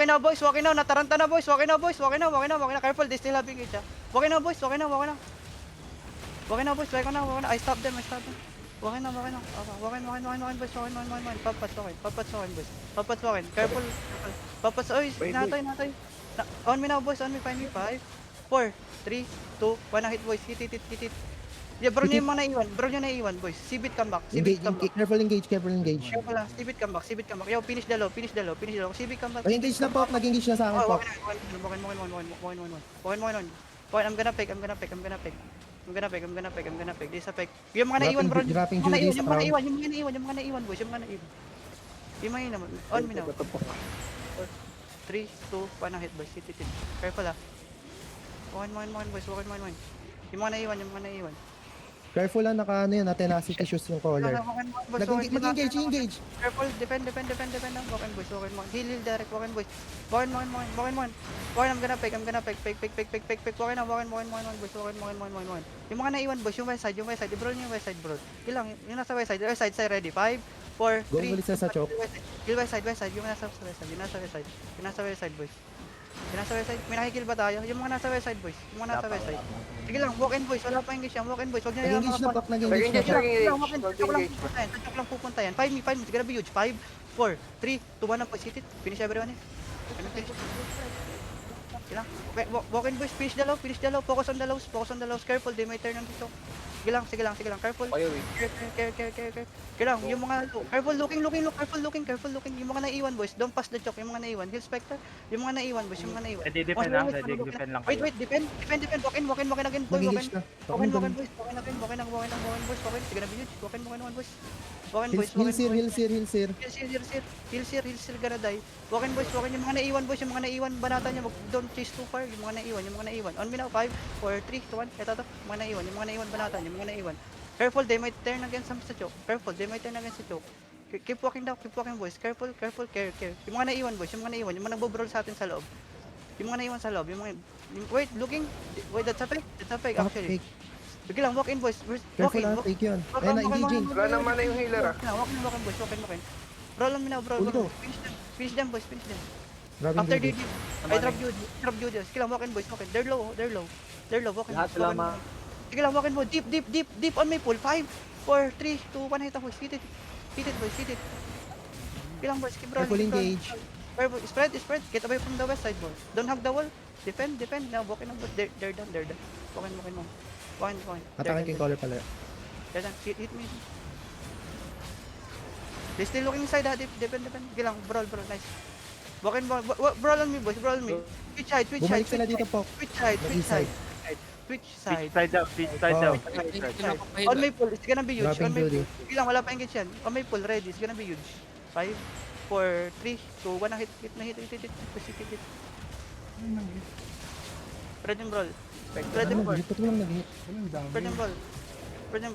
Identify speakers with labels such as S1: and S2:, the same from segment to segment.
S1: Walking na boys, walking na. Nataranta na boys, walking na boys, walking na. Careful, they still have engage ah. Walking na boys, walking na. Walking na boys, walking na. I stop them. Walking na. Walking boys, walking. Papats, walking boys. Papats, walking. Careful. Papats, oy, natay. On me now boys, on me, find me. 5, 4, 3, 2, 1 na hit boys. Hit it. Yeah, bro niyo yung mga naiwan, boys. Sibit come back.
S2: Careful engage.
S1: Careful lang, sibit come back. Yo, finish the low. Sibit come back.
S2: Nag-engage na po, nag-engage na sa akin po.
S1: Walking. I'm gonna pick. This a pick. Yung mga naiwan, bro.
S2: Dropping
S1: Yung
S2: Judy's
S1: mga naiwan, boys. Yung mga naman. On me now. 3, 2, 1 na hit boys. Hit. Careful ah. Walking, boys. Yung mga naiwan.
S2: Careful lang, naka ano yun, tenacity shoes yung caller. Mag-engage.
S1: Careful, defend. Walking boys. Heal direct, walking boys. Walking, I'm gonna pick. Walking boys. Yung mga naiwan boys, yung west side. Bro, yung west side, bro. Ilang, yung nasa west side ready. 5, 4, 3.
S2: Go ulit sa choke.
S1: Kill west side. Yung nasa west side, boys. May nakikill ba tayo? Yung mga nasa west side, boys. Sige lang, walk in boys. Wala pa engage yan. Walk in boys. Wag niyo
S2: Nag-engage na po, nag-engage na po.
S1: Touch lang pupunta yan. 5 me. It's gonna be huge. 5, 4, 3, 2, 1 na po. Hit it. Finish everyone eh. Sige lang. Okay, walk in boys. Finish the low. Focus on the lows. Careful, they may turn on dito. Sige lang. Careful. Care lang. Yung mga careful looking. Careful looking. Yung mga naiwan boys. Don't pass the choke. Yung mga naiwan. Heal Spectre. Yung mga naiwan boys.
S3: Defend lang kayo.
S1: Wait, defend. Walk in again.
S2: Nag-engage na.
S1: Walk in boys. Sige na binuj. Walk in boys.
S2: Heal sir.
S1: Heal sir, gonna die. Walk in boys. Yung mga naiwan banata niya. Don't chase too far. Yung mga naiwan. On me now. 5, 4, 3, 2, 1. Ito. Yung mga naiwan banata niya. Careful, they might turn against sa choke. Keep walking boys. Careful, care. Yung mga naiwan boys, yung mga nagbo-brawl sa atin sa loob. Wait, looking. Wait, that's a fake actually. Sige lang, walk in boys.
S2: Careful lang, take yun. Ayun na, engaging.
S4: Wala naman na yung healer ah.
S1: Walk in boys, walk in. Brawl on me now, brawl.
S2: Go.
S1: Finish them boys.
S2: Grabbing
S1: After
S2: Judy.
S1: I drop Judy. Sige lang, walk in boys, walk in. They're low. Walk in.
S3: Lahat sila ma...
S1: Sige lang, walk in boys. Deep on my pool. 5, 4, 3, 2, 1, hit boys. Hit it boys. Sige lang boys, keep rolling.
S2: Careful engage.
S1: Careful, spread. Get away from the west side boys. Don't hug the wall. Defend. Now walk in boys. They're done. Walk in.
S2: Atakin ko yung caller pala.
S1: They're done. Hit me. They still looking inside ha. Defend. Sige lang, brawl. Nice. Walk in. Brawl on me boys. Twitch side.
S2: Bumalik sila dito po.
S1: Twitch side.
S3: Side down.
S1: On my pool, it's gonna be huge.
S2: Dropping Judy.
S1: Sige lang, wala pa engage yan. On my pool, ready. It's gonna be huge. 5, 4, 3, 2, 1 na hit. Spread yung brawl. Spread yung brawl.
S2: Dito lang nag-hit.
S1: Spread yung brawl.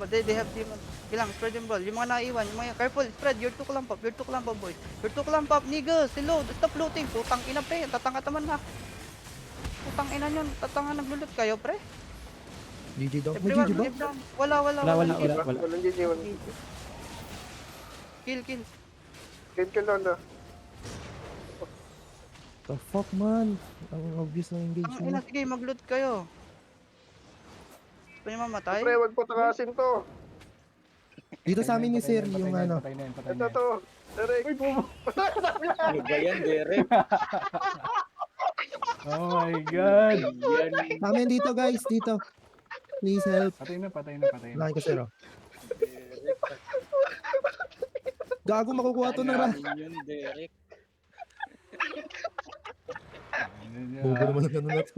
S1: They have demon. Sige lang, spread yung brawl. Yung mga naiwan, careful, spread. You're too clump up, boys. You're too clump up, niggas. Hello, stop looting. Putang ina, pre. Tatanga-taman na. Putang ina nyo. Tatanga naglulot kayo, pre.
S2: GG daw. May
S1: Everyone,
S2: GG ba?
S1: everyone. Wala.
S4: Walang GG.
S1: Kill.
S4: Kill lang na.
S2: The fuck man? Ang obvious ng
S1: Ang ina,
S2: engagement.
S1: sige, mag-loot kayo. Gusto nyo mamatay?
S4: Pre, wag po takasin to.
S2: Dito sa amin ni sir yung ano.
S4: Ito to. Derek.
S3: Gayan, Derek.
S5: Oh my God!
S2: Sa amin dito guys, dito. Please help.
S5: Patay na.
S2: Laki ko sir oh. Gago makukuha to na ra.
S3: Yun, Derek.
S2: Bobo naman ang ganun na to.